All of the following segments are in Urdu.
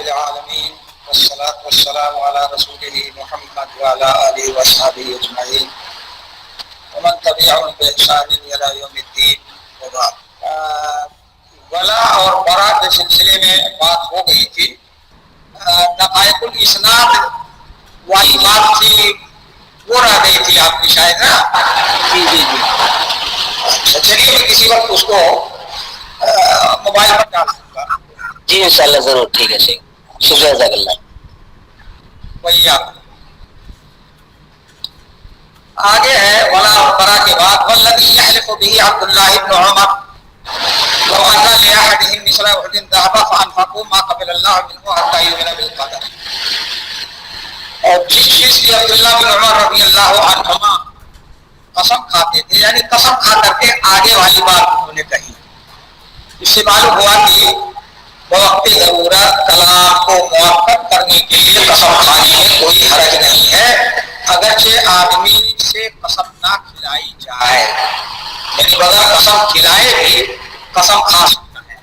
رب العالمين والصلاة والسلام على رسوله محمد وعلى آله وصحبه أجمعين ومن تبعهم بإحسان إلى يوم الدين وبعد. ولا اور برا کے سلسلے میں بات ہو گئی تھی. دقائق الاسناد والی بات تھی وہ رہ گئی تھی آپ کی شاید نا. جی جی جی. چلیے میں کسی وقت اس کو موبائل پر ڈال دوں گا. جی انشاءاللہ ضرور. ٹھیک ہے شکریہ جزاک اللہ. وہی آپ آگے ہے ولا اور برا کے بعد والذی یحلف به عبد الله بن عمر لو ان لاحدهم مثل احد ذهب فانفقوا ما قبل الله منه حتى يؤمن بالقدر. اور جس چیز کی عبداللہ بن عمر رضی اللہ عنہما قسم کھاتے تھے یعنی قسم کھا کر کے آگے والی بات انہوں نے کہی. اس سے معلوم ہوا کہ بوقت ضرورت کلام کو موقت کرنے کے لیے قسم کھانے میں کوئی حرج نہیں ہے اگرچہ آدمی سے قسم نہ کھلائی جائے یعنی بغیر قسم کھلائے بھی قسم کھا سکتا ہے.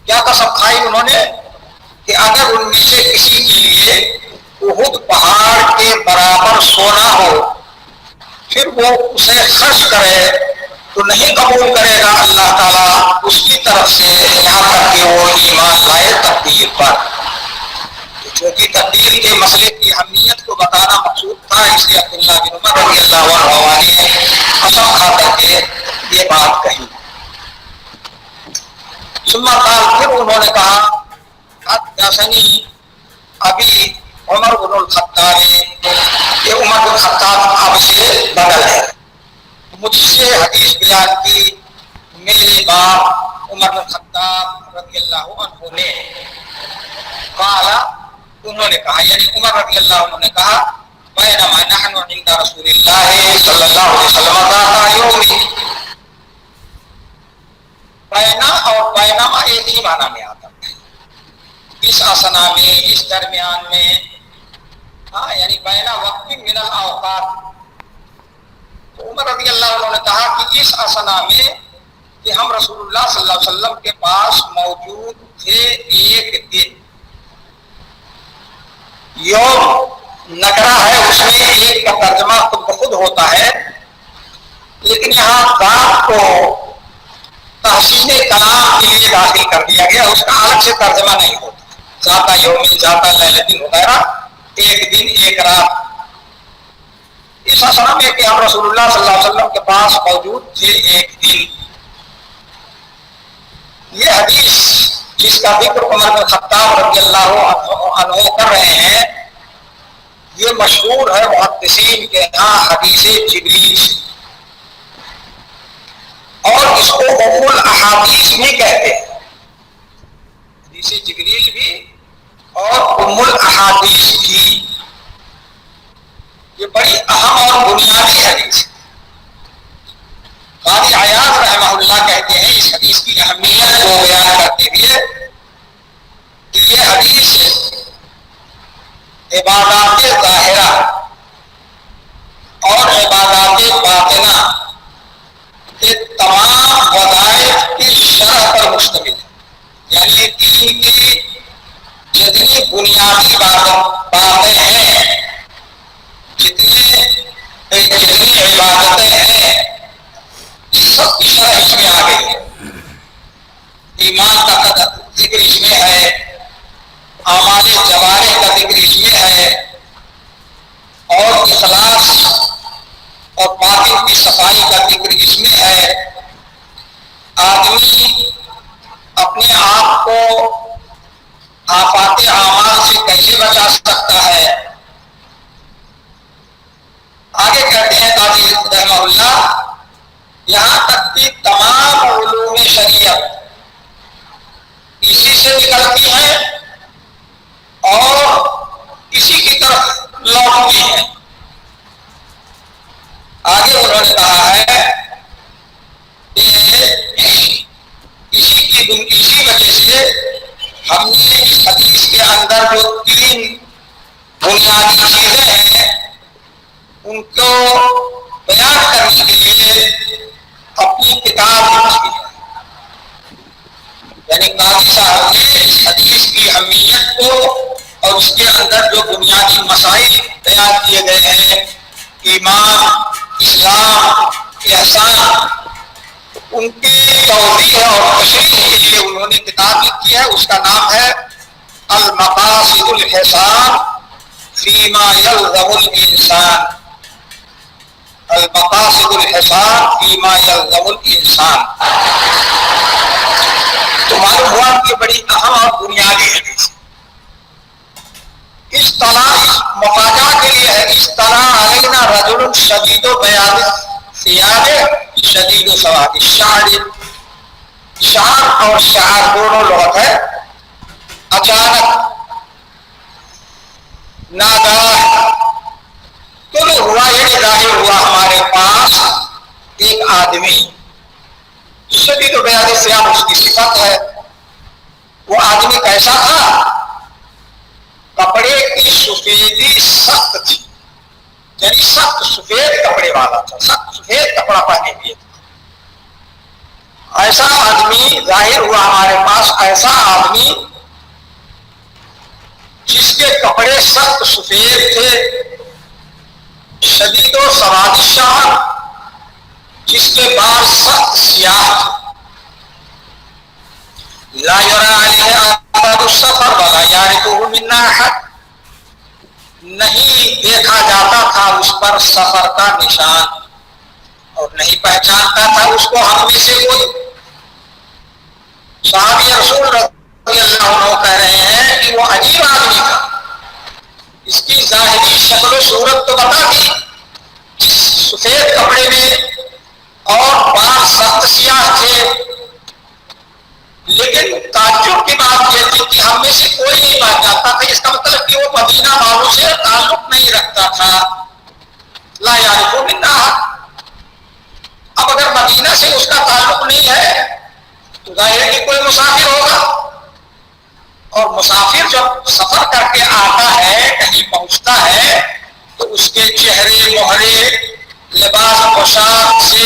کیا قسم کھائی انہوں نے کہ اگر ان میں سے کسی کے لیے احد پہاڑ کے برابر سونا ہو پھر وہ اسے خرچ کرے تو نہیں قبول کرے گا اللہ تعالیٰ اس کی طرف سے یہاں تک کہ وہ ایمان لائے تقدیر پر. چونکہ تقدیر کے مسئلے کی اہمیت کو بتانا مقصود تھا اس لیے عبداللہ بن عمر رضی اللہ عنہ نے قسم کھا کر کے یہ بات کہی. ثم قال پھر انہوں نے کہا حدثنی ابھی عمر بن الخطاب یہ عمر بن الخطاب اب سے بدل ہے مجھ سے حدیث بیان کی میرے باپ عمر بن الخطاب رضی اللہ عنہ نے. قال انہوں نے کہا یعنی عمر رضی اللہ عنہ نے کہا بینما نحن عند رسول اللہ صلی اللہ علیہ وسلم ذات یوم. بینا اور بینما ایک ہی معنی میں آتا ہے اس اسنا میں اس درمیان میں یعنی بینا وقت من الاوقات. تو عمر رضی اللہ عنہ نے کہا کہ اس اسنا میں کہ ہم رسول اللہ صلی اللہ علیہ وسلم کے پاس موجود تھے ایک دن. یوم نکرا ہے اس میں ایک کا ترجمہ خود بخود ہوتا ہے لیکن یہاں ذات کو تحسین کلام کے لیے داخل کر دیا گیا اس کا الگ سے ترجمہ نہیں ہوتا. ذات یوم ذات لیلۃ وغیرہ ایک دن ایک رات. اس اسنا میں کہ ہم رسول اللہ صلی اللہ علیہ وسلم کے پاس موجود تھے ایک دن. یہ حدیث جس کا ذکر عمر بن خطاب رضی اللہ عنہ کر رہے ہیں یہ مشہور ہے محدثین کے ہاں حدیث جبریل اور اس کو ام الاحادیث بھی کہتے ہیں. حدیث جبریل بھی اور ام الاحادیث بھی یہ بڑی اہم اور بنیادی حدیث. قاضی عیاض رحمہ اللہ کہتے ہیں اس حدیث کی اہمیت کو بیان کرتے ہوئے کہ یہ حدیث عبادات ظاہرہ اور عبادات باطنہ کے تمام وظائف کی شرح پر مشتمل ہے. یعنی دین کی جتنی بنیادی باتیں ہیں جتنی عبادتیں ہیں سب کی شرح اس میں آ گئی ہے. ایمان کا ذکر اس میں ہے اعمال جوارح کا ذکر اس میں ہے اور اخلاص اور باطن کی صفائی کا ذکر اس میں ہے. آدمی اپنے آپ کو آفات اعمال سے کیسے بچا سکتا ہے. آگے کہتے ہیں قاضی رحمہ اللہ یہاں تک کہ تمام علوم شریعت اسی سے نکلتی ہیں اور اسی کی طرف لوٹتی ہیں. آگے انہوں نے کہا ہے کہ اسی وجہ سے ہم نے اس حدیث کے اندر جو تین بنیادی چیزیں ہیں ان کو بیان کرنے کے لیے اپنی کتاب لکھی ہے. یعنی قاضی صاحب نے اس حدیث کی اہمیت کو اور اس کے اندر جو بنیادی مسائل بیان کیے گئے ہیں، ایمان، اسلام، احسان، ان کی توضیح اور تشریح کے لیے انہوں نے کتاب لکھی ہے، اس کا نام ہے المقاصد الحسان فیما یلزم الانسان، المقاصد الحسان فیما یلزم الانسان۔ تو معلوم ہوا کہ بڑی اہم اور بنیادی حدیث اس طرح مفاجہ کے لیے ہے۔ اس طرح علینا رجل شدید و بیاض ثیاب شدید و سواد الشعر، شعر اور شعر دونوں لغت ہے۔ اچانک، ناگاہ، طلوع ہوا یعنی ظاہر ہوا ہمارے پاس ایک آدمی، شدید و بیاض ثیاب اس کی صفت ہے۔ وہ آدمی کیسا تھا؟ کپڑے کی سفیدی سخت تھی، یعنی سخت سفید کپڑے والا تھا، سخت سفید کپڑا پہنے ہوئے تھا۔ ایسا آدمی ظاہر ہوا ہمارے پاس، ایسا آدمی جس کے کپڑے سخت سفید تھے، شدید و سواد الشعر، جس کے بال سخت سیاہ تھے، لا یرا علیہ آثار السفر ولا یعرفہ منا احد، نہیں دیکھا جاتا تھا اس پر سفر کا نشان اور نہیں پہچانتا تھا اس کو ہم میں سے کوئی۔ صحابی رسول رضی اللہ عنہ کہہ رہے ہیں کہ وہ عجیب آدمی تھا، اس کی ظاہری شکل و صورت تو بتا دی، سفید کپڑے میں اور بال سخت سیاہ تھے، لیکن تعجب کی بات یہ تھی کہ ہم میں سے کوئی نہیں پہچانتا تھا۔ اس کا مطلب کہ وہ مدینہ والوں سے تعلق نہیں رکھتا تھا، لا یعرفہ منا احد۔ اب اگر مدینہ سے اس کا تعلق نہیں ہے تو ظاہر ہے کہ کوئی مسافر ہوگا، اور مسافر جب سفر کر کے آتا ہے، کہیں پہنچتا ہے، تو اس کے چہرے مہرے، لباس پوشاک سے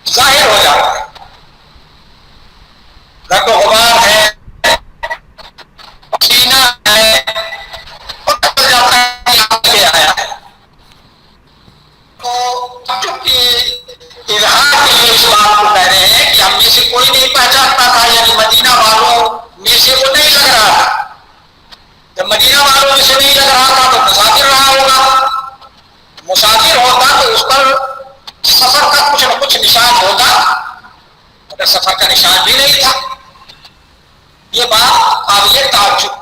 ظاہر ہو جاتا ہے، رگ و غبار ہے، پسینہ ہے، پتہ چل جاتا ہے کہ یہاں سے آیا ہے۔ تو چونکہ اظہار کے لیے اس بات کو کہہ رہے ہیں کہ ہم میں سے کوئی نہیں پہچانتا تھا، یعنی مدینہ والوں میں سے وہ نہیں لگ رہا تھا۔ جب مدینہ والوں میں سے نہیں لگ رہا تھا تو مسافر رہا ہوگا، مسافر ہوتا تو اس پر سفر کا کچھ نہ کچھ نشان ہوتا، مگر سفر کا نشان بھی نہیں تھا۔ یہ بات قابل تعجب۔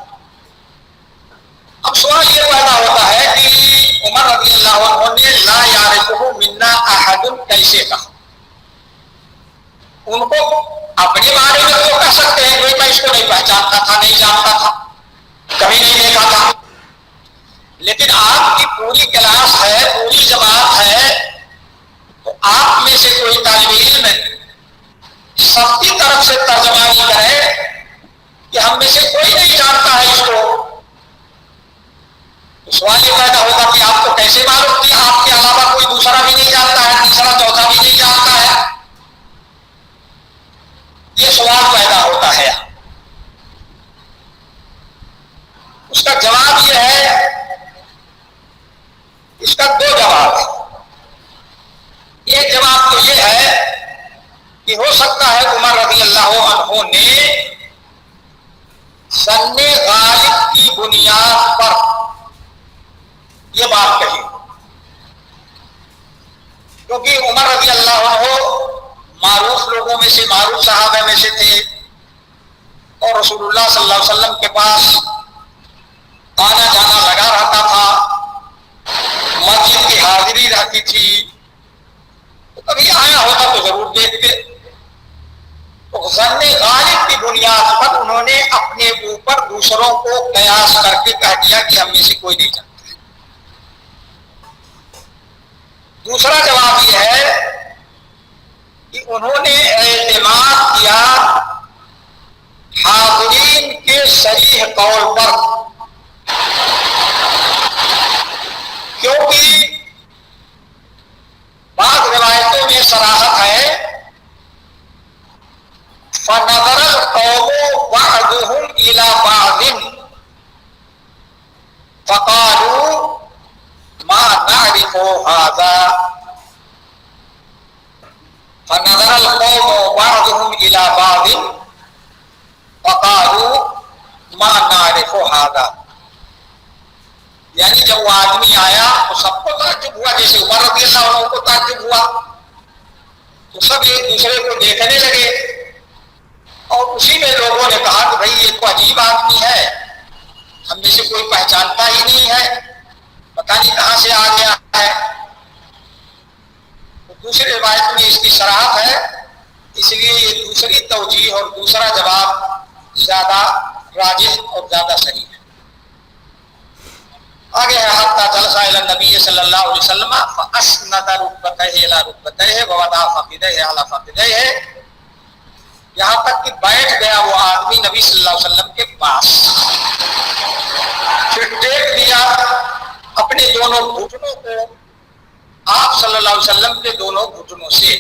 اب سوال یہ پیدا ہوتا ہے کہ عمر رضی اللہ عنہ نے لا یعرفہ منا احد کیسے کہا؟ ان کو اپنے بارے میں تو کہہ سکتے ہیں کہ میں اس کو نہیں پہچانتا تھا، نہیں جانتا تھا، کبھی نہیں دیکھا تھا، لیکن آپ کی پوری کلاس ہے، پوری جماعت ہے، تو آپ میں سے کوئی طالب علم سب کی طرف سے ترجمانی کرے کہ ہم میں سے کوئی نہیں جانتا ہے اس کو، تو سوال یہ پیدا ہوگا کہ آپ کو کیسے معلوم کہ آپ کے علاوہ کوئی دوسرا بھی نہیں جانتا ہے، تیسرا چوتھا بھی نہیں جانتا ہے؟ یہ سوال پیدا ہوتا ہے۔ اس کا جواب یہ ہے، اس کا دو جواب ہے۔ ایک جواب تو یہ ہے کہ ہو سکتا ہے عمر رضی اللہ عنہ نے ظن غالب کی بنیاد پر یہ بات کہی، کیونکہ عمر رضی اللہ عنہ معروف لوگوں میں سے، معروف صحابہ میں سے تھے، اور رسول اللہ صلی اللہ علیہ وسلم کے پاس آنا جانا لگا رہتا تھا، مسجد کی حاضری رہتی تھی، تو کبھی آیا ہوتا تو ضرور دیکھتے۔ تو ظن غالب کی بنیاد پر انہوں نے اپنے اوپر دوسروں کو قیاس کر کے کہہ دیا کہ ہم میں سے کوئی نہیں جانتا۔ دوسرا جواب یہ ہے کہ انہوں نے اعتماد کیا حاضرین کے صحیح قول پر، کیونکہ بعض روایتوں میں صراحت ہے فَنَظَرَ الْقَوْمُ بعضهم الى بعض فقالوا ما نعرف هذا. یعنی جب وہ آدمی آیا تو سب کو تعجب ہوا، جیسے عمر رضی اللہ عنہ کو تعجب ہوا، تو سب ایک دوسرے کو دیکھنے لگے، اور اسی میں لوگوں نے کہا کہ بھئی یہ تو عجیب آدمی ہے، ہم میں سے کوئی پہچانتا ہی نہیں ہے، پتہ نہیں کہاں سے آ گیا ہے. تو دوسری روایت میں اس کی صراحت ہے، اس لیے یہ دوسری توجیہ اور دوسرا جواب زیادہ راجح اور زیادہ صحیح ہے. آگے ہے حتی جلس الی النبی صلی اللہ علیہ وسلم فاسند رکبتیہ الی رکبتیہ ووضع فخذیہ علی فخذیہ، یہاں تک کہ بیٹھ گیا وہ آدمی نبی صلی اللہ علیہ وسلم کے پاس، پھر ٹیک دیا اپنے دونوں گھٹنوں کو آپ صلی اللہ علیہ وسلم کے دونوں گھٹنوں سے،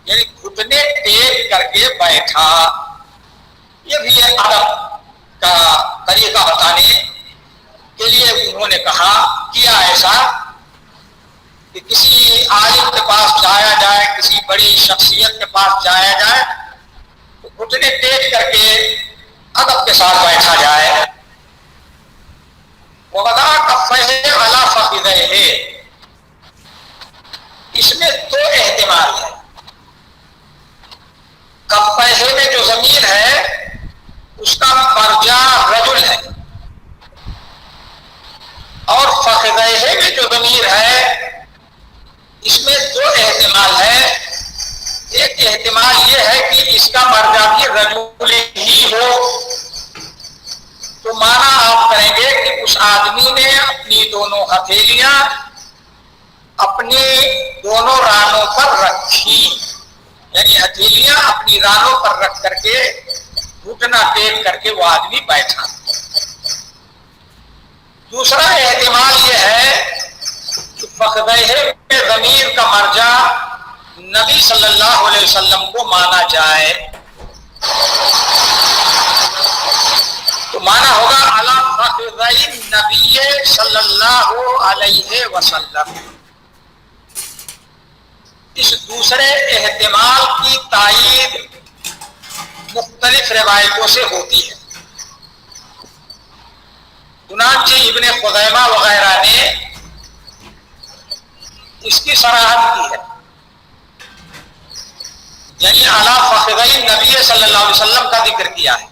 یعنی گھٹنے ٹیک کر کے بیٹھا. یہ بھی ہے ادب کا طریقہ بتانے کے لیے انہوں نے کہا کیا ایسا کہ کسی عالم کے پاس جایا جائے، کسی بڑی شخصیت کے پاس جایا جائے تو گھٹنے ٹیک کر کے ادب کے ساتھ بیٹھا جائے. وَوَضَعَ كَفَّيْهِ عَلَى فَخِذَيْهِ، اس میں دو احتمال ہے. کفیہ میں جو ضمیر ہے اس کا مرجع رجل ہے، اور فخذیہ میں جو ضمیر ہے اس میں دو احتمال ہے. ایک احتمال یہ ہے کہ اس کا مرجع بھی رجل ہی ہو، تو معنی آپ کریں گے کہ اس آدمی نے اپنی دونوں ہتھیلیاں اپنی دونوں رانوں پر رکھی، یعنی ہتھیلیاں اپنی رانوں پر رکھ کر کے گھٹنا ٹیک کر کے وہ آدمی بیٹھا. دوسرا احتمال یہ ہے کہ فخذیہ میں ضمیر کا مرجع نبی صلی اللہ علیہ وسلم کو مانا جائے، تو مانا ہوگا علی فخذی نبی صلی اللہ علیہ وسلم. اس دوسرے احتمال کی تائید مختلف روایتوں سے ہوتی ہے. چنانچہ ابن خزیمہ وغیرہ نے اس کی صراحت کی ہے، یعنی علی فخذی نبی صلی اللہ علیہ وسلم کا ذکر کیا ہے.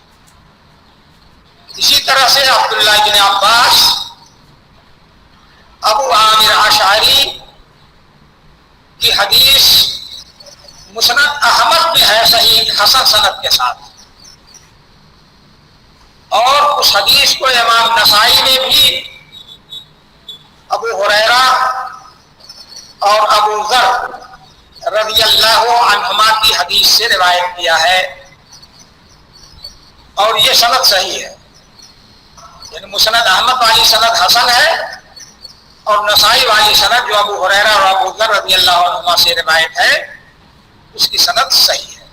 اسی طرح سے عبداللہ بن عباس، ابو عامر اشعری کی حدیث مسند احمد میں ہے صحیح حسن سند کے ساتھ، اور اس حدیث کو امام نسائی نے بھی ابو ہریرہ اور ابو ذر رضی اللہ عنہما کی حدیث سے روایت کیا ہے، اور یہ سند صحیح ہے. یعنی مسند احمد والی سند حسن ہے، اور نسائی والی سند جو ابو ہریرہ اور ابو ذر رضی اللہ عنہما سے روایت ہے اس کی سند صحیح ہے.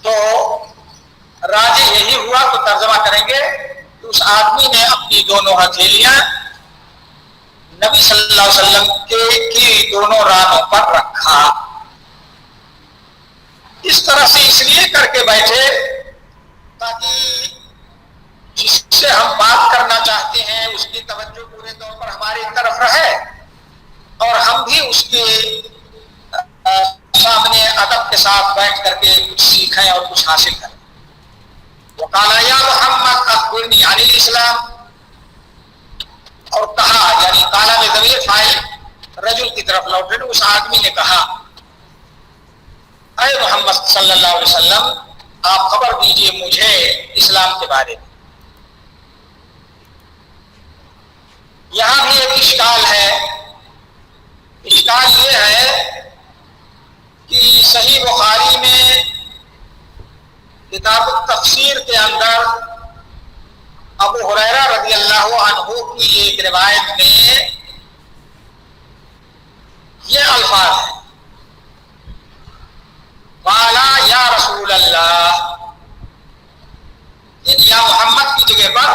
تو راجح یہی ہوا، تو ترجمہ کریں گے کہ اس آدمی نے اپنی دونوں ہتھیلیاں نبی صلی اللہ علیہ وسلم کی دونوں رانوں پر رکھا. اس طرح سے اس لیے کر کے بیٹھے تاکہ جس سے ہم بات کرنا چاہتے ہیں اس کی توجہ پورے طور پر ہماری طرف رہے، اور ہم بھی اس کے سامنے ادب کے ساتھ بیٹھ کر کے کچھ سیکھیں اور کچھ حاصل کریں. وقال یا محمد اخبرنی عن الاسلام، اور کہا، یعنی کالا میں ضمیر فاعل رجل کی طرف لوٹے، اس آدمی نے کہا اے محمد صلی اللہ علیہ وسلم آپ خبر دیجئے مجھے اسلام کے بارے میں. یہاں بھی ایک اشکال ہے. اشکال یہ ہے کہ صحیح بخاری میں کتاب التفسیر کے اندر ابو ہریرہ رضی اللہ عنہ کی ایک روایت میں یہ الفاظ ہیں، قالا یا رسول اللہ، یعنی یا محمد کی جگہ پر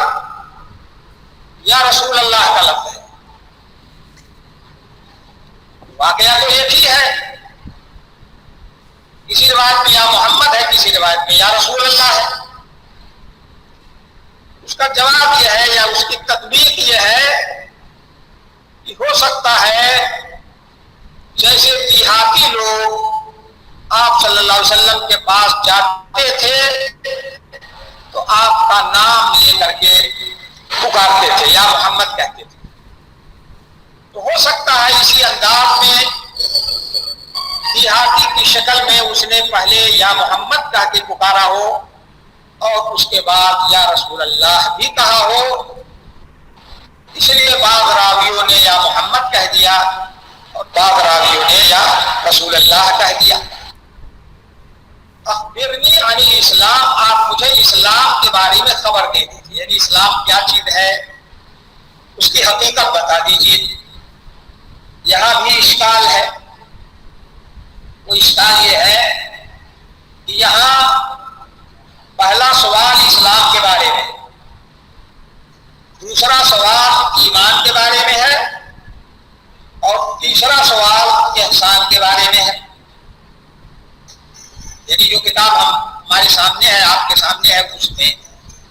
یا رسول اللہ کا لفظ ہے. واقعہ تو ایک ہی ہے، کسی روایت میں یا محمد ہے، کسی روایت میں یا رسول اللہ ہے۔ اس کا جواب یہ ہے یا اس کی تطبیق یہ ہے کہ ہو سکتا ہے جیسے دیہاتی لوگ آپ صلی اللہ علیہ وسلم کے پاس جاتے تھے تو آپ کا نام لے کر کے پکارتے تھے یا محمد کہتے تھے، تو ہو سکتا ہے اسی انداز میں دیہاتی کی شکل میں اس نے پہلے یا محمد کہہ کے پکارا ہو اور اس کے بعد یا رسول اللہ بھی کہا ہو، اس لیے بعض راویوں نے یا محمد کہہ دیا اور بعض راویوں نے یا رسول اللہ کہہ دیا۔ اخبرنی عن الاسلام، آپ مجھے اسلام کے بارے میں خبر دے دیجیے، یعنی اسلام کیا چیز ہے اس کی حقیقت بتا دیجیے۔ یہاں بھی اشکال ہے، وہ اشکال یہ ہے کہ یہاں پہلا سوال اسلام کے بارے میں، دوسرا سوال ایمان کے بارے میں ہے اور تیسرا سوال احسان کے بارے میں ہے۔ یعنی جو کتاب ہمارے سامنے ہے، آپ کے سامنے ہے، اس میں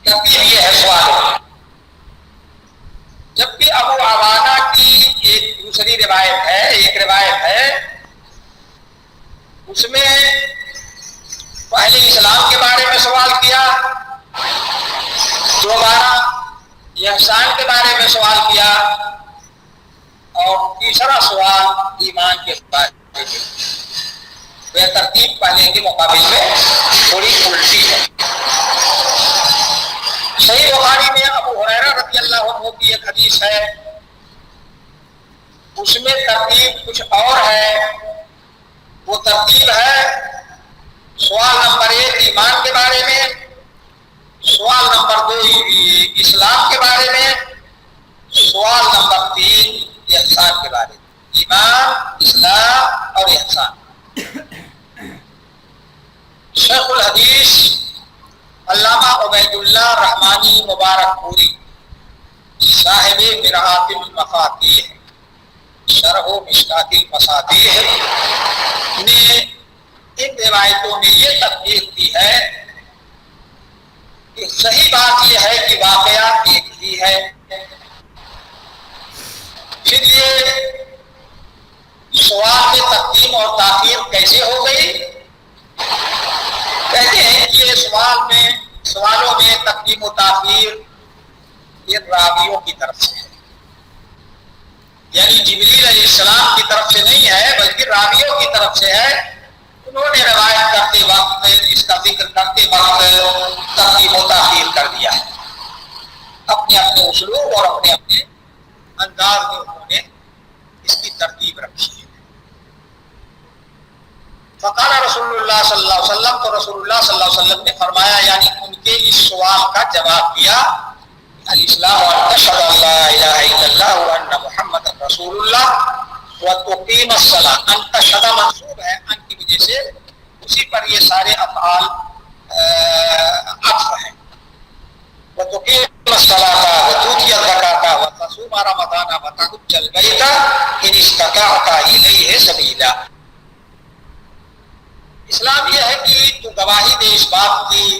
ترتیب یہ ہے سوال۔ جبکہ ابو عوانہ کی ایک دوسری روایت ہے، ایک روایت ہے اس میں پہلے اسلام کے بارے میں سوال کیا، دوبارہ احسان کے بارے میں سوال کیا اور تیسرا سوال ایمان کے بارے میں۔ یہ ترتیب پہلے کے مقابل میں تھوڑی الٹی ہے۔ صحیح بخاری میں ابو ہریرہ رضی اللہ عنہ کی ایک حدیث ہے، اس میں ترتیب کچھ اور ہے۔ وہ ترتیب ہے سوال نمبر 1 ایمان کے بارے میں، سوال نمبر 2 اسلام کے بارے میں، سوال نمبر 3 احسان کے بارے میں۔ ایمان، اسلام اور احسان۔ شیخ الحدیث علامہ عبید اللہ رحمانی مبارک پوری صاحب مرآت المفاتیح شرح و مشکات المصابیح نے ان روایتوں میں یہ تفصیل دی ہے کہ صحیح بات یہ ہے کہ واقعہ ایک ہی ہے۔ پھر یہ سوال میں تقدیم اور تاخیر کیسے ہو گئی؟ کہتے ہیں کہ یہ سوالوں میں تقدیم و تاخیر یہ راویوں کی طرف سے ہے، یعنی جبریل علیہ السلام کی طرف سے نہیں ہے بلکہ راویوں کی طرف سے ہے۔ انہوں نے روایت کرتے وقت اس کا ذکر کرتے وقت تقدیم و تاخیر کر دیا ہے، اپنے اپنے اسلوب اور اپنے اپنے انداز میں انہوں نے اس کی ترتیب رکھی ہے۔ فقال رسول اللہ صلی اللہ علیہ وسلم، تو رسول اللہ صلی اللہ علیہ وسلم نے فرمایا، یعنی ان کے اس سوال کا جواب دیا، الاسلام ان تشهد ان لا الہ الا اللہ وان محمد رسول اللہ وتقیم الصلاۃ۔ ان تشهد منصوب ہے، ان کی وجہ سے اسی پر یہ سارے افعال عطف ہیں۔ وتقیم الصلاۃ وتؤتی الزکاۃ وتصوم رمضان وتحج البیت ان استطعت الیہ سبیلا۔ اسلام یہ ہے کہ تو گواہی دے اس بات کی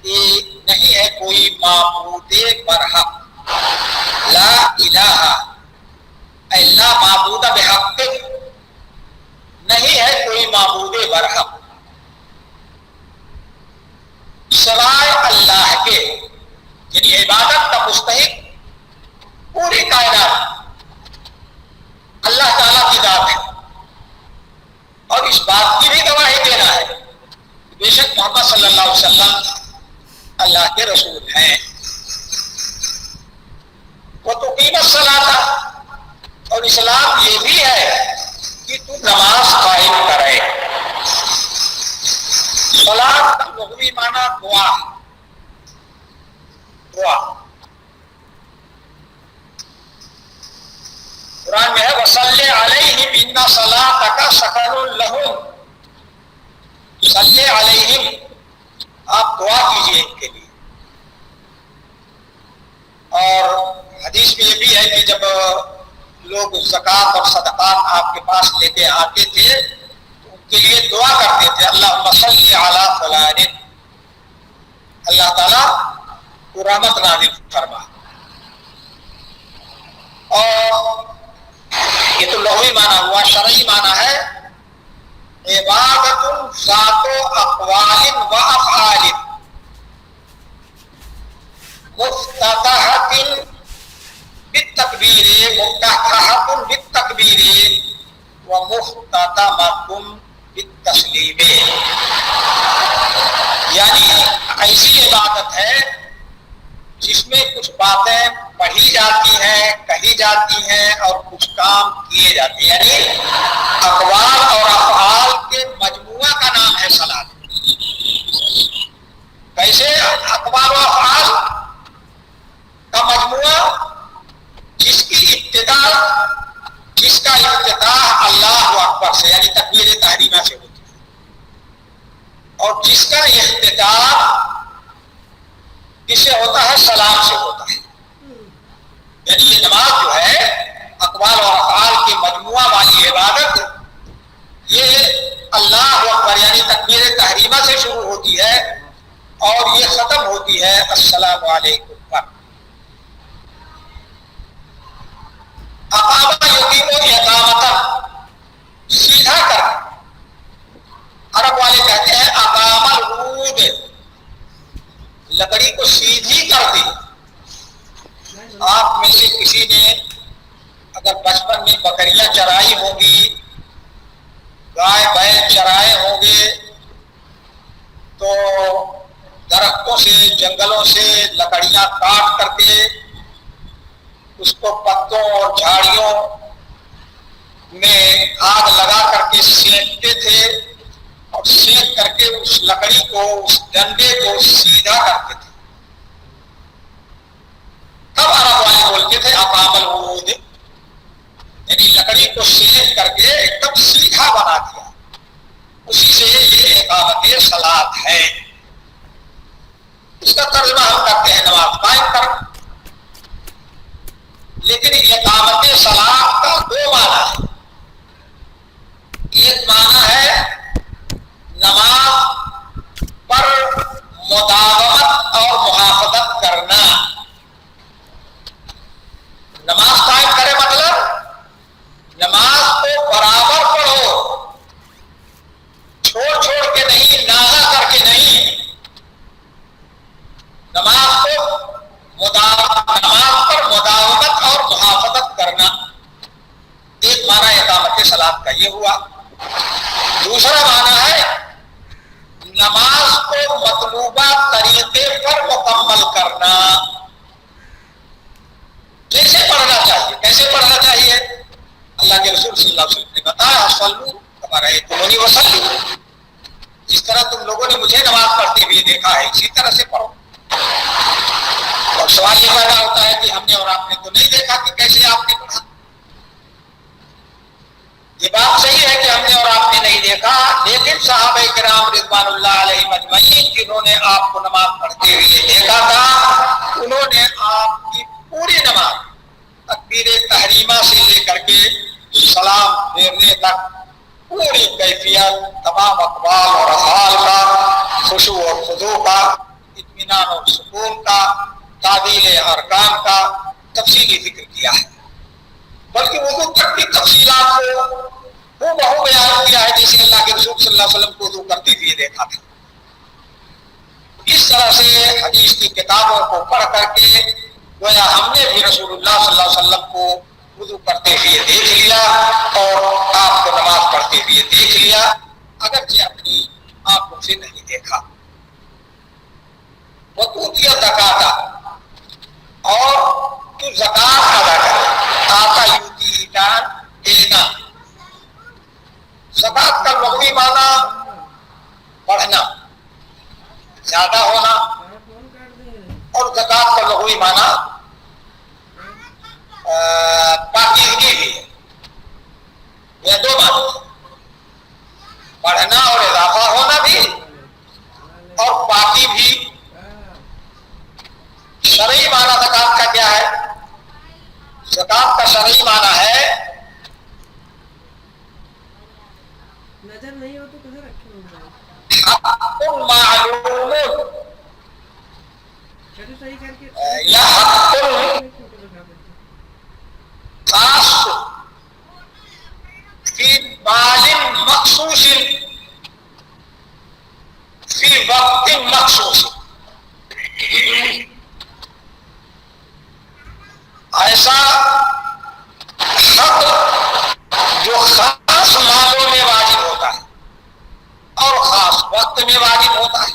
کہ نہیں ہے کوئی معبود برحق، لا الہ اے لا معبود بحق، نہیں ہے کوئی معبود برحق سوائے اللہ کے، یعنی عبادت کا مستحق پوری کائنات اللہ تعالیٰ کی ذات ہے، اور اس بات کی بھی گواہی دینا ہے کہ بے شک محمد صلی اللہ علیہ وسلم اللہ کے رسول ہیں۔ وتقیم الصلاۃ، اور اسلام یہ بھی ہے کہ تو نماز قائم کرے۔ صلاۃ کا لغوی معنی دعا، دعا قرآن میں ہے وصلی علیہم ان صلاتک سکن لہم، صلی علیہم، آپ دعا کیجئے ان کے لیے۔ اور حدیث میں یہ بھی ہے کہ جب لوگ زکوٰۃ اور صدقات آپ کے پاس لے کے آتے تھے تو ان کے لیے دعا کرتے تھے اللہم صلی علی فلان، اللہ تعالیٰ کو رحمت نازل فرما. اور یہ تو لغوی معنی ہوا. شرعی معنی ہے عبادت ذات اقوال و افعال مفتتحۃ بالتکبیر مفتتحۃ بالتکبیر و مختتمۃ بالتسلیم. یعنی ایسی عبادت ہے جس میں کچھ باتیں پڑھی جاتی ہیں، کہی جاتی ہیں اور کچھ کام کیے جاتے ہیں. یعنی اقوال اور افعال کے مجموعہ کا نام ہے صلاۃ. کیسے؟ اقوال و افعال کا مجموعہ جس کا افتتاح اللہ اکبر سے یعنی تکبیر تحریمہ سے ہوتی ہے، اور جس کا اختتام کس سے ہوتا ہے؟ سلام سے ہوتا ہے. یعنی یہ نماز جو ہے اقوال اور افعال کی مجموعہ والی عبادت، یہ اللہ اکبر یعنی تکبیر تحریمہ سے شروع ہوتی ہے اور یہ ختم ہوتی ہے السلام علیکم پر. اقامہ یقیم و اقامتا، سیدھا کر. عرب والے کہتے ہیں اقام العود، لکڑی کو سیدھی کر دی. آپ میں سے کسی نے اگر بچپن میں بکریاں چرائی ہوں گی، گائے بیل چرائے ہوں گے، تو درختوں سے جنگلوں سے لکڑیاں کاٹ کر کے اس کو پتوں اور جھاڑیوں میں آگ لگا کر کے سینکتے تھے اور سینک کر کے اس لکڑی کو، اس ڈنڈے کو سیدھا کرتے تھے. تب عرب والے بولتے تھے اقام العود، یعنی لکڑی کو سینک کر کے ایک دم سیدھا بنا دیا. اسی سے یہ اقامت صلاۃ ہے. اس کا ترجمہ ہم کرتے ہیں نماز قائم کر. لیکن اقامت صلاۃ کا دو معنی ہے. ایک معنی ہے نماز پر مداومت اور محافظت کرنا. نماز قائم کرے مطلب نماز کو برابر پڑھو، چھوڑ چھوڑ کے نہیں، ناغہ کر کے نہیں. نماز پر مداومت اور محافظت کرنا. ایک معنی اقامت صلاۃ کا یہ ہوا. دوسرا معنی ہے نماز کو مطلوبہ طریقے پر مکمل کرنا. کیسے پڑھنا چاہیے؟ کیسے پڑھنا چاہیے؟ اللہ کے رسول صلی اللہ علیہ وسلم نے بتایا صلو کما رأیتمونی وصلوا، جس طرح تم لوگوں نے مجھے نماز پڑھتے ہوئے دیکھا ہے اسی طرح سے پڑھو. اور سوال یہ پیدا ہوتا ہے کہ ہم نے اور آپ نے تو نہیں دیکھا کہ کیسے آپ نے پڑھا. یہ بات صحیح ہے کہ ہم نے اور آپ نے نہیں دیکھا، لیکن صحابہ کرام رضوان اللہ علیہم اجمعین جنہوں نے آپ کو نماز پڑھتے ہوئے دیکھا تھا، انہوں نے آپ کی پوری نماز تکبیر تحریمہ سے لے کر کے سلام پھیرنے تک پوری کیفیت، تمام اقوال اور افعال کا، خشوع اور خضوع کا، اطمینان اور سکون کا، تعدیل ارکان کا تفصیلی ذکر کیا ہے. بلکہ وضو تک کی تفصیلات کو وہ بہو بیان کیا ہے جیسے اللہ کے رسول صلی اللہ علیہ وسلم کو وضو کرتے ہوئے دیکھا تھا. اس طرح سے حدیث کی کتابوں کو پڑھ کر کے گویا ہم نے بھی رسول اللہ صلی اللہ علیہ وسلم کو وضو کرتے ہوئے دیکھ لیا اور آپ کو نماز پڑھتے ہوئے دیکھ لیا، اگرچہ اپنی آنکھوں سے نہیں دیکھا. وَتُؤْتِيَ الزَّكَاةَ، اور تو زکات ادا کرے. آتا یوتی دان دینا. زکات کا لغوی معنی بڑھنا، زیادہ ہونا، اور زکات کا لغوی معنی پاکیزگی بھی ہے. یہ دو معنی، بڑھنا اور اضافہ ہونا بھی اور پاکی بھی. شرعی معنی زکات کا کیا ہے؟ زکات کا شرعی معنی ہے معلوم یا حق خاص فی مال مخصوص فی وقت مخصوص. ایسا حق جو خاص مالوں میں واجب ہوتا ہے اور خاص وقت میں واجب ہوتا ہے.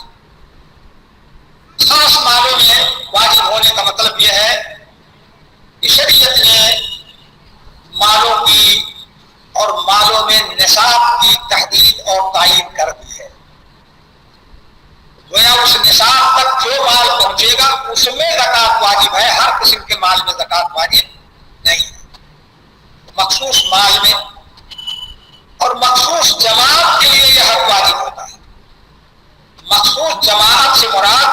خاص مالوں میں واجب ہونے کا مطلب یہ ہے کہ شریعت نے مالوں کی اور مالوں میں نصاب کی تحدید اور تعین کر دی ہے. گویا اس نصاب تک جو مال پہنچے گا اس میں زکوٰۃ واجب ہے، ہر قسم کے مال میں زکوٰۃ واجب نہیں ہے. مخصوص مال میں اور مخصوص جماعت کے لیے یہ حق واجب ہوتا ہے. مخصوص جماعت سے مراد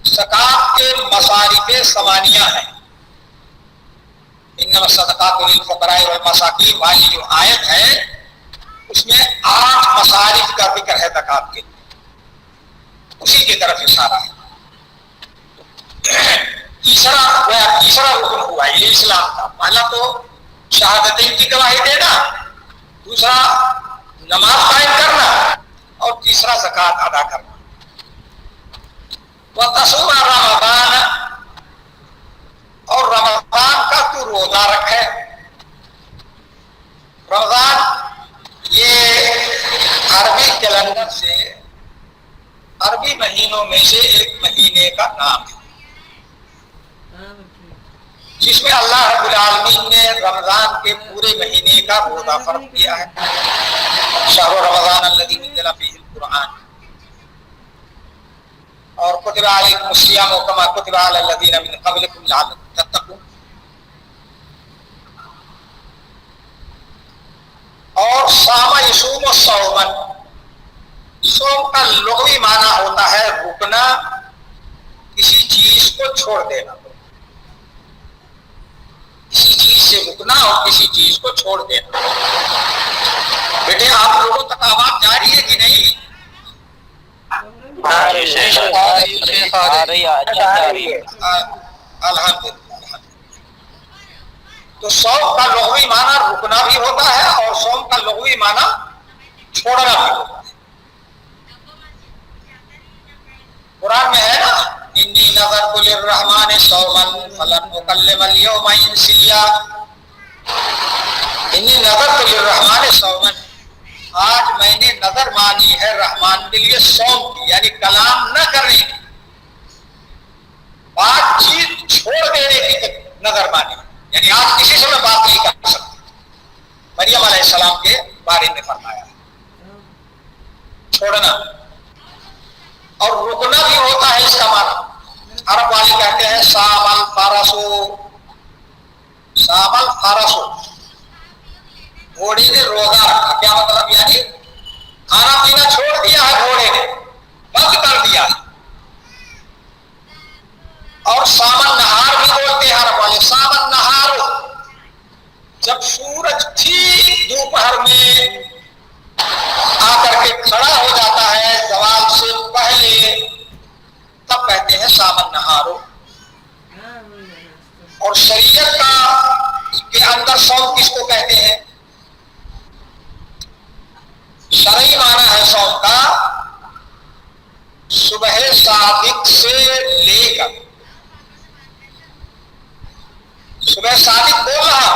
زکوٰۃ کے مصارف ثمانیہ ہیں. انما الصدقات للفقراء والمساکین والی جو آیت ہے اس میں 8 مصارف کا ذکر ہے زکوٰۃ کے، اسی کی طرف اشارہ ہے. تیسرا رکن ہوا یہ اسلام کا. پہلا تو شہادتین کی گواہی دینا، دوسرا نماز قائم کرنا اور تیسرا زکوٰۃ ادا کرنا. وتصوم رمضان اور رمضان کا تو روزہ رکھے. رمضان یہ عربی کیلنڈر سے عربی مہینوں میں سے ایک مہینے کا نام ہے جس میں اللہ رب العالمین نے رمضان کے پورے مہینے کا روزہ فرض کیا ہے. شہر رمضان الذی انزل فیہ القرآن اور کتب علیکم الصیام کما کتب علی الذین من قبلکم لعلکم تتقون. اور صام یصوم صوما، صوم کا لغوی معنی ہوتا ہے رکنا، کسی چیز کو چھوڑ دینا. کسی چیز سے رکنا اور کسی چیز کو چھوڑ دینا. بیٹے آپ لوگوں تک آواز جاری ہے کہ نہیں؟ الحمدللہ. تو صوم کا لغوی معنی رکنا بھی ہوتا ہے اور صوم کا لغوی معنی چھوڑنا بھی ہوتا ہے. قرآن میں ہے نا انی نذرت للرحمن صوما فلن اکلم اليوم انسیا. انی نذرت للرحمن صوما، آج میں نے نظر مانی ہے رحمان کے لیے صوم کی، یعنی کلام نہ کرنے کی، بات چیت چھوڑ دینے کی نظر مانی. یعنی آج کسی سے میں بات نہیں کر سکتی. مریم علیہ السلام کے بارے میں فرمایا چھوڑنا. اور رکنا بھی ہوتا ہے اس کا معنی. عرب والے کہتے ہیں سام الفارسو، سام الفارسو، گھوڑے نے روزہ رکھا. کیا مطلب؟ یعنی کھانا پینا چھوڑ دیا ہے گھوڑے نے، بند کر دیا. اور سامن نہار بھی بولتے ہیں عرب والے. سامن نہار جب سورج ٹھیک دوپہر میں آ کر کے کھڑا ہو جاتا ہے زوال سے پہلے، تب کہتے ہیں سامن نہارو. اور شریعت کا کے اندر صوم کس کو کہتے ہیں؟ شرعی معنی ہے صوم کا صبح صادق سے لے کر، صبح صادق بول رہا.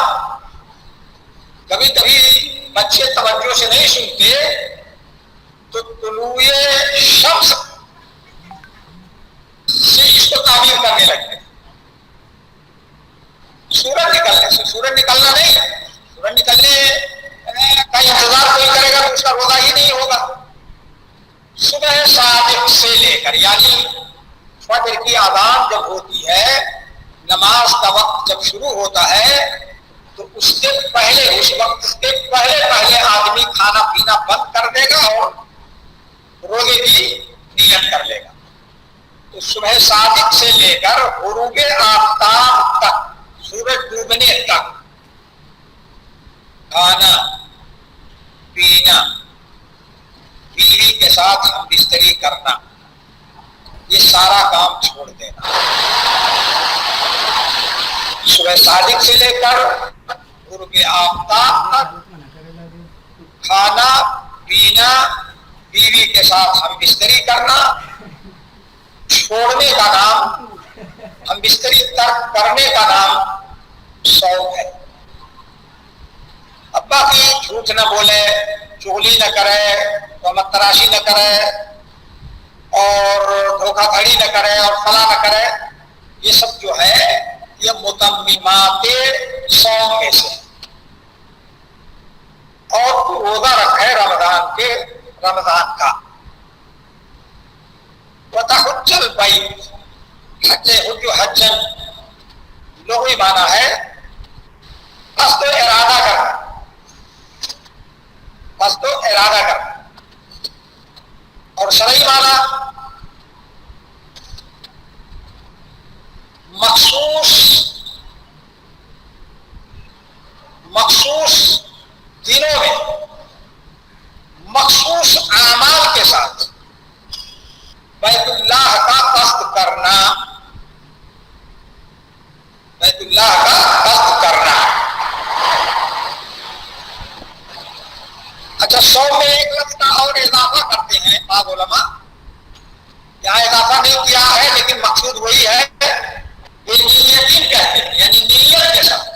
کبھی کبھی بچے توجہ سے نہیں سنتے تو طلوع شمس سے اس کو تعبیر کرنے لگتے. سورج نکلنے سے، سورج نکلنا نہیں، سورج نکلنے کا انتظار کوئی کرے گا تو اس کا روزہ ہی نہیں ہوگا. صبح صادق سے لے کر، یعنی فجر کی اذان جب ہوتی ہے، نماز کا وقت جب شروع ہوتا ہے تو اس سے پہلے، اس وقت سے پہلے آدمی کھانا پینا بند کر دے گا اور روزے کی نیت کر لے گا. تو صبح صادق سے لے کر غروب آفتاب تک، سورج ڈوبنے تک کھانا پینا بیوی کے ساتھ ہم بستری کرنا، یہ سارا کام چھوڑ دینا، صبح صادق سے لے کر غروب آفتاب تک کھانا پینا، بیوی کے ساتھ ہم بستری کرنا، چھوڑنے کا نام، ہم بستری ترک کرنے کا نام شوق ہے۔ ابا کی جھوٹ نہ بولے، چغلی نہ کرے، تہمت تراشی نہ کرے اور دھوکہ دھڑی نہ کرے اور فلاں نہ کرے، یہ سب جو ہے یہ متممات صوم میں سے۔ اور تو روزہ رکھے رمضان کا، وتحج البیت، حجن لغوی معنی ہے قصد و ارادہ کرنا، قصد و ارادہ کرنا، اور شرعی معنی مخصوص دنوں میں مخصوص اعمال کے ساتھ بیت اللہ کا قصد کرنا، بیت اللہ کا قصد کرنا۔ اچھا، 100 میں ایک لفظ کا اور اضافہ کرتے ہیں بعض علماء، یہاں اضافہ نہیں کیا ہے لیکن مقصود وہی ہے، یہ نیتین کہتے ہیں، یعنی نیت کے ساتھ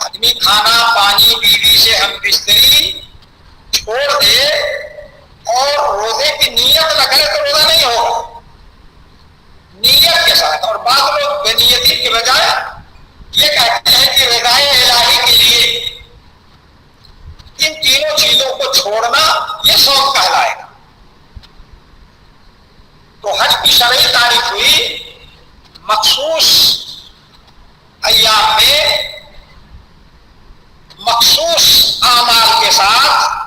آدمی کھانا پانی بیوی سے ہم بستری چھوڑ دے اور روزے کی نیت نہ کرے تو روزہ نہیں ہوگا، نیت کے ساتھ۔ اور بعض لوگ بے نیتی کے بجائے یہ کہتے ہیں کہ رضائے الہی کے لیے ان تینوں چیزوں کو چھوڑنا یہ صوم کہلائے گا۔ تو حج کی شرعی تعریف ہوئی مخصوص ایام میں مخصوص اعمال کے ساتھ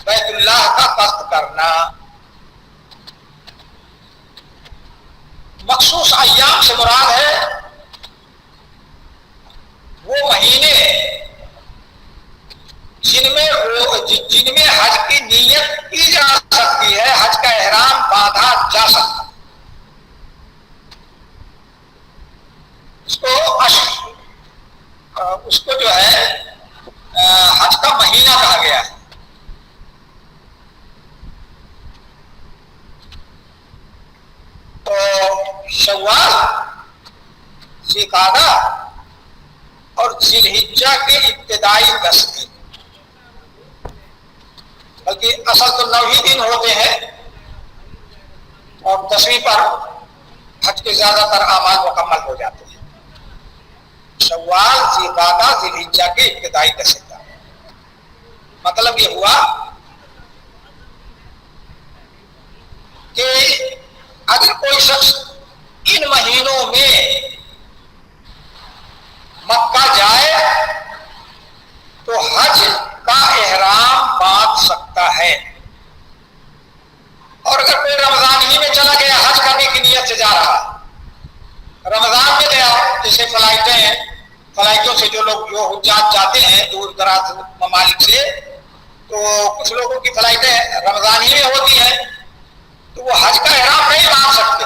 بیت اللہ کا قصد کرنا۔ مخصوص ایام سے مراد ہے وہ مہینے جن میں حج کی نیت کی جا سکتی ہے، حج کا احرام باندھا جا سکتا ہے، اس کو جو ہے حج کا مہینہ کہا گیا ہے۔ تو شوال، ذوالقعدہ اور ذی الحجہ کے ابتدائی 10 دن، بلکہ اصل تو 9 ہی دن ہوتے ہیں اور 10ویں پر حج کے زیادہ تر اعمال مکمل ہو جاتے ہیں۔ شوال، ذوالقعدہ، ذی الحجہ کے ابتدائی 10 دن، مطلب یہ ہوا کہ اگر کوئی شخص ان مہینوں میں مکہ جائے تو حج کا احرام باندھ سکتا ہے، اور اگر کوئی رمضان ہی میں چلا گیا، حج کرنے کی نیت سے جا رہا، رمضان میں گیا، جیسے فلائٹوں سے جو حجاج جاتے ہیں دور دراز ممالک سے، تو کچھ لوگوں کی فلائٹیں رمضان ہی میں ہوتی ہیں، تو وہ حج کا احرام نہیں باندھ سکتے،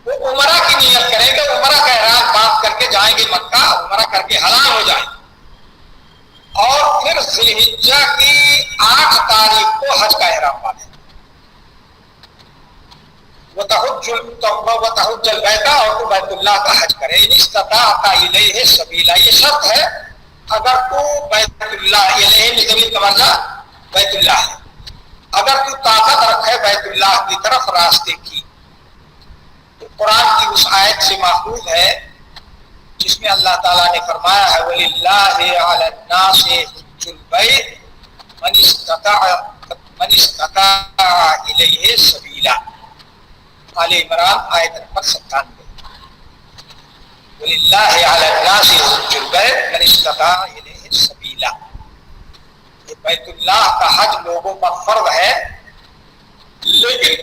وہ عمرہ کی نیت کریں گے، عمرہ کا احرام باندھ کر کے جائیں گے مکہ، عمرہ کر کے حلال ہو جائیں گے، اور پھر ذی الحجہ کی 8 تاریخ کو حج کا احرام باندھیں۔ وتحج البیت، اور تو بیت اللہ کا حج کرے، ان استطاعت الیہ سبیلا، یہ شرط ہے اگر تو بیت اللہ، الیہ میں ضمیر کا مرجع بیت اللہ ہے، اگر تو طاقت رکھے بیت اللہ کی طرف راستے کی۔ تو قرآن کی اس آیت سے ماخوذ ہے جس میں اللہ تعالیٰ نے فرمایا ہے وَلِلَّهِ عَلَى النَّاسِ حِجُّ الْبَيْتِ مَنِ اسْتَطَاعَ إِلَيْهِ سَبِيلًا، آل عمران آیت نمبر 97۔ وَلِلَّهِ عَلَى النَّاسِ حِجُّ الْبَيْتِ مَنِ اسْتَطَاعَ إِلَيْهِ سَبِيلًا، یہ بیت اللہ کا حج لوگوں پر فرض ہے، لیکن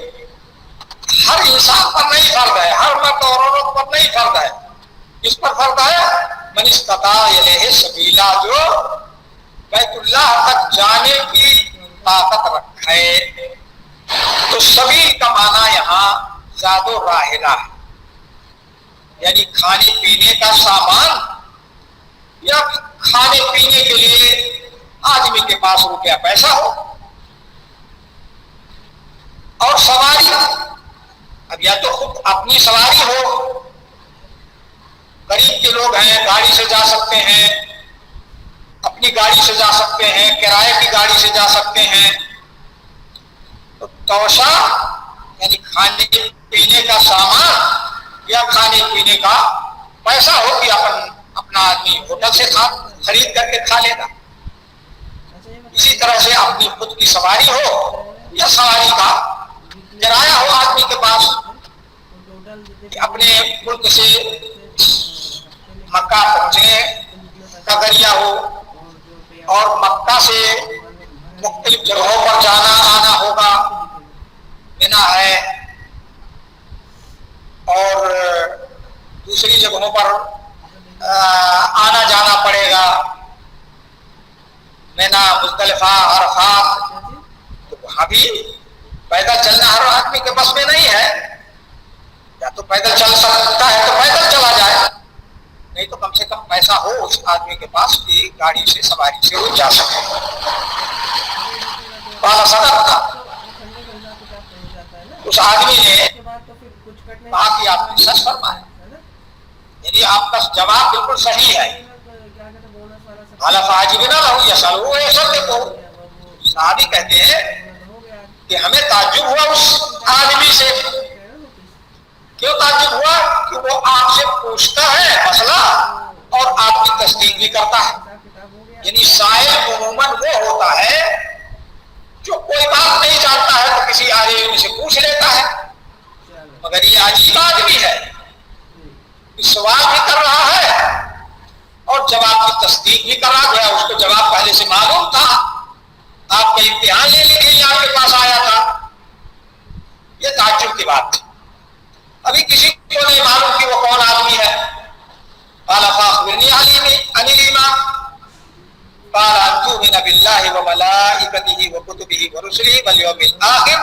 ہر انسان پر نہیں فرض ہے، ہر مرد اور عورت پر نہیں فرض ہے۔ کس پر فرض ہے؟ من استطاع الیہ سبیلا، جو بیت اللہ تک جانے کی طاقت رکھے. تو سبیل کا معنی یہاں زاد و راحلہ ہے، یعنی کھانے پینے کا سامان یا کھانے پینے کے لیے آدمی کے پاس روپیہ پیسہ ہو. اور سواری، اب یا تو خود اپنی سواری ہو، غریب کے لوگ ہیں گاڑی سے جا سکتے ہیں، اپنی گاڑی سے جا سکتے ہیں، کرائے کی گاڑی سے جا سکتے ہیں. تو توشہ یعنی کھانے پینے کا سامان یا کھانے پینے کا پیسہ ہو کہ اپنا آدمی ہوٹل سے خرید کر کے کھا لیگا. اسی طرح سے اپنی خود کی سواری ہو یا سواری کا کرایہ ہو آدمی کے پاس، کہ اپنے ملک سے مکہ پہنچنے کا ذریعہ ہو اور مکہ سے مختلف جگہوں پر جانا آنا ہوگا، منا ہے اور دوسری جگہوں پر آنا جانا پڑے گا، منا مزدلفہ عرفات. تو وہاں بھی پیدل چلنا ہر آدمی کے بس میں نہیں ہے، یا تو پیدل چل سکتا ہے تو پیدل چلا جائے، نہیں تو کم سے کم پیسہ ہو اس آدمی کے پاس کہ گاڑی سے سواری سے وہ جا سکے. بالا صدق تھا اس آدمی نے کہا کہ آپ نے سچ فرمایا، یعنی آپ کا جواب بالکل صحیح ہے. صحابی کہتے ہیں کہ ہمیں تعجب ہوا اس آدمی سے. کیوں تعجب ہوا؟ کہ وہ آپ سے پوچھتا ہے مسئلہ اور آپ کی تصدیق بھی کرتا ہے. یعنی سائل عموماً وہ ہوتا ہے جو کوئی بات نہیں جانتا ہے تو کسی عالم سے پوچھ لیتا ہے، مگر یہ عجیب آدمی ہے، سوال بھی کر رہا ہے اور جواب کی تصدیق بھی کرا گیا. اس کو جواب پہلے سے معلوم تھا، آپ کا امتحان لینے کے لیے آپ کے پاس آیا تھا. یہ تعجب کی بات تھی. ابھی کسی کو نہیں معلوم کہ وہ کون آدمی ہے. قال فاخبرنی عن الایمان قال ان تؤمن بالله وملائكته وكتبه ورسله واليوم الاخر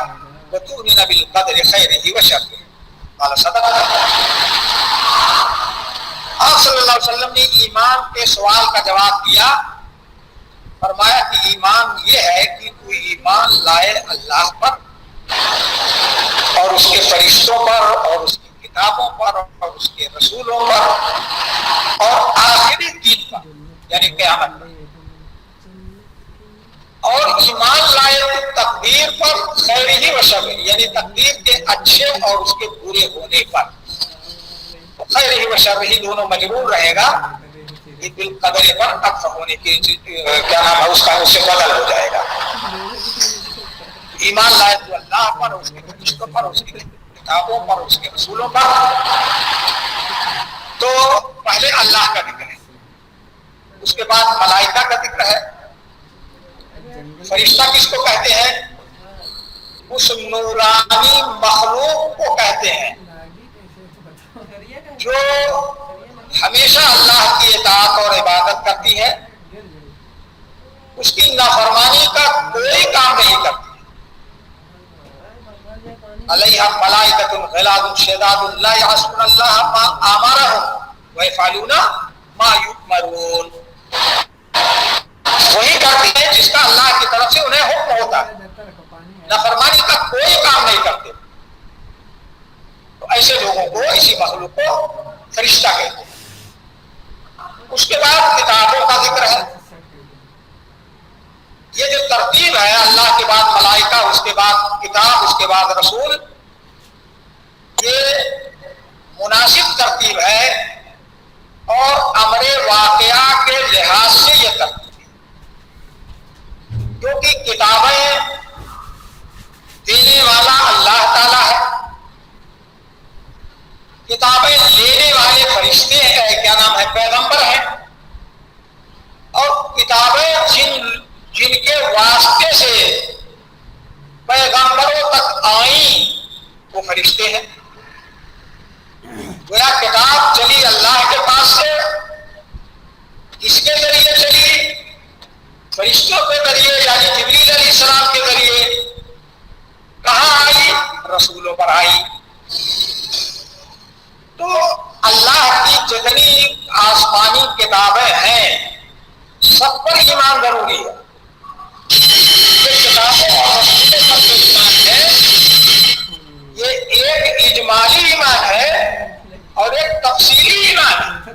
وتؤمن بالقدر خيره وشره. قال صدق. آپ صلی اللہ علیہ وسلم نے ایمان کے سوال کا جواب دیا. فرمایا کہ ایمان یہ ہے کہ کوئی ایمان لائے اللہ پر اور اس کے فرشتوں پر اور اس کی کتابوں پر اور اس کے رسولوں پر اور آخری دن پر یعنی قیامت پر، اور ایمان لائے تقدیر پر خیرہ و شرہ یعنی تقدیر کے اچھے اور اس کے برے ہونے پر. خیرہ و شرہ دونوں مجرور رہے گا، یہ بالقدر پر عطف ہونے کی کیا نام ہے اس کا، اس سے بدل ہو جائے گا. ایمان لائے تو اللہ پر، اس کے فرشتوں پر، اس کی کتابوں پر، اس کے رسولوں پر. تو پہلے اللہ کا ذکر ہے، اس کے بعد ملائکہ کا ذکر ہے. فرشتہ کس کو کہتے ہیں؟ اس نورانی مخلوق کو کہتے ہیں جو ہمیشہ اللہ کی اطاعت اور عبادت کرتی ہے، اس کی نافرمانی کا کوئی کام نہیں کرتی. علیہا ملائکۃ غلاظ شداد لا یعصون اللہ ما امرهم ویفعلون ما یؤمرون. وہی کرتی ہے جس کا اللہ کی طرف سے انہیں حکم ہوتا ہے، نافرمانی کا کوئی کام نہیں کرتے. تو ایسے لوگوں کو، ایسی مخلوق کو فرشتہ کہتے ہیں. اس کے بعد کتابوں کا ذکر ہے. یہ جو ترتیب ہے اللہ کے بعد ملائکہ، اس کے بعد کتاب، اس کے بعد رسول، یہ مناسب ترتیب ہے اور امر واقعہ کے لحاظ سے یہ ترتیب ہے، کیونکہ کتابیں دینے والا اللہ تعالی ہے، کتابیں لینے والے فرشتے ہیں، کیا نام ہے، پیغمبر ہیں، اور کتابیں جن کے واسطے سے پیغمبروں تک آئیں وہ فرشتے ہیں. گویا کتاب چلی اللہ کے پاس سے، کس کے ذریعے چلی؟ فرشتوں کے ذریعے یعنی جبریل علیہ السلام کے ذریعے کہاں آئی؟ رسولوں پر آئی۔ تو اللہ کی جتنی آسمانی کتابیں ہیں سب پر ایمان ضروری ہے۔ یہ کتابوں اور رسولوں پر جو ایمان ہے یہ ایک اجمالی ایمان ہے اور ایک تفصیلی ایمان ہے۔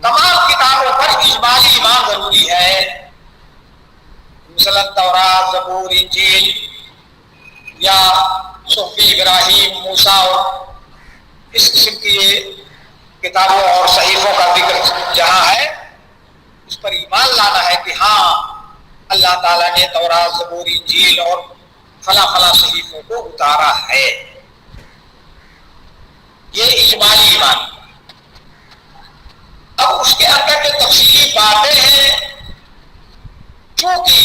تمام کتابوں پر اجمالی ایمان ضروری ہے، مثلا تورات، زبور، انجیل یا صحف ابراہیم، موسیٰ اور اس قسم کی کتابوں اور صحیفوں کا ذکر جہاں ہے اس پر ایمان لانا ہے کہ ہاں اللہ تعالیٰ نے تورات، زبور، انجیل اور فلاں فلاں صحیفوں کو اتارا ہے۔ یہ اجمالی ایمان۔ اب اس کے اندر جو تفصیلی باتیں ہیں چونکہ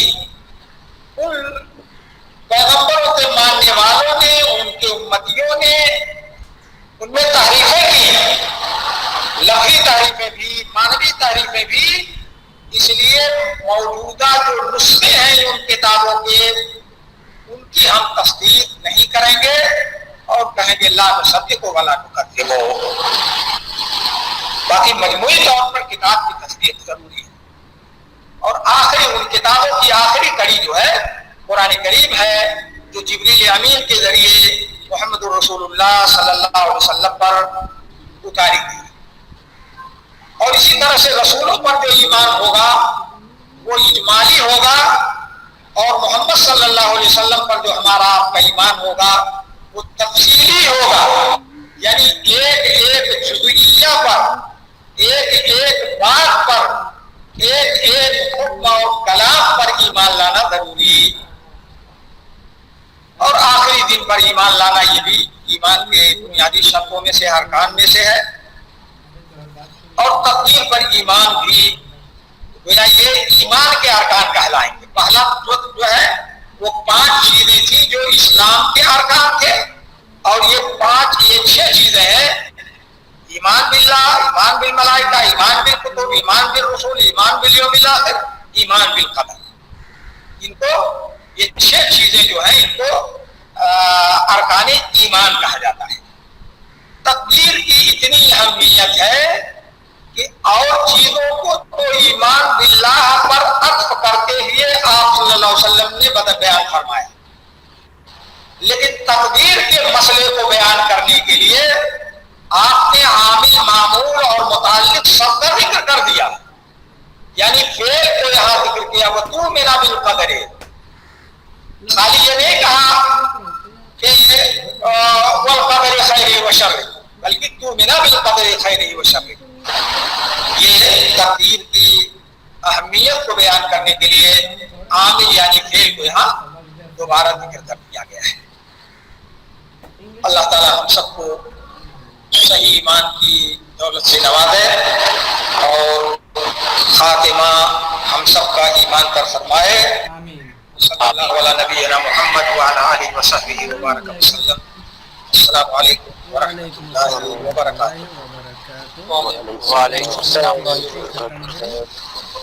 ان پیغمبروں کے ماننے والوں نے، ان کے امتیوں نے ان میں تحریفیں کی ہیں، لفظی تحریفیں بھی، معنوی تحریفیں بھی، اس لیے موجودہ جو نسخے ہیں ان کتابوں کے ان کی ہم تصدیق نہیں کریں گے اور کہیں گے لا نصدق ولا نکذب۔ باقی مجموعی طور پر کتاب کی تصدیق ضروری ہے۔ اور آخری ان کتابوں کی آخری کڑی جو ہے قرآن کریم ہے جو جبریل امین کے ذریعے محمد رسول اللہ صلی اللہ علیہ وسلم پر اتاری گئی۔ اور اسی طرح سے رسولوں پر جو ایمان ہوگا وہ اجمالی ہوگا، اور محمد صلی اللہ علیہ وسلم پر جو ہمارا آپ کا ایمان ہوگا وہ تفصیلی ہوگا، یعنی ایک ایک جزئیہ پر، ایک ایک بات پر، ایک ایک حکم اور کلام پر ایمان لانا ضروری۔ اور آخری دن پر ایمان لانا یہ بھی ایمان کے بنیادی شرطوں میں سے، ارکان میں سے ہے۔ اور تقدیر پر ایمان بھی گویا یہ ایمان کے ارکان کہلائیں گے۔ پہلا جو ہے وہ 5 چیزیں تھیں جو اسلام کے ارکان تھے، اور یہ 6 چیزیں ہیں: ایمان باللہ، ایمان بالملائکہ، ایمان بالکتب، ایمان بالرسول، ایمان بالیوم الاخر، ایمان بالقدر۔ ان کو یہ 6 چیزیں جو ہیں ان کو ارکان ایمان کہا جاتا ہے۔ تقدیر کی اتنی اہمیت ہے کہ اور چیزوں کو تو ایمان باللہ پر عطف کرتے ہوئے آپ صلی اللہ علیہ وسلم نے بیان فرمایا، لیکن تقدیر کے مسئلے کو بیان کرنے کے لیے آپ نے عامل، معمول اور متعلق سب کا ذکر کر دیا، یعنی فعل کو یہاں ذکر کیا، وَتُؤْمِنَ بِالْقَدَرِ۔ خالی یہ نہیں کہا کہ وَالْقَدَرِ خَيْرِهِ وَشَرِّهِ، بلکہ تُؤْمِنَ بِالْقَدَرِ خَيْرِهِ وَشَرِّهِ۔ یہ تقدیر کی اہمیت کو بیان کرنے کے لیے عامل یعنی فعل کو یہاں دوبارہ ذکر کر دیا گیا ہے۔ اللہ تعالیٰ ہم سب کو صحیح ایمان کی دولت سے نوازے اور خاتمہ ہم سب کا ایمان پر فرمائے۔ صلی اللہ علیہ نبینا محمد وعلی آلہ وصحبہ وبارک وسلم۔ السلام علیکم ورحمۃ اللہ وبرکاتہ۔ وعلیکم السلام ورحمۃ اللہ وبرکاتہ۔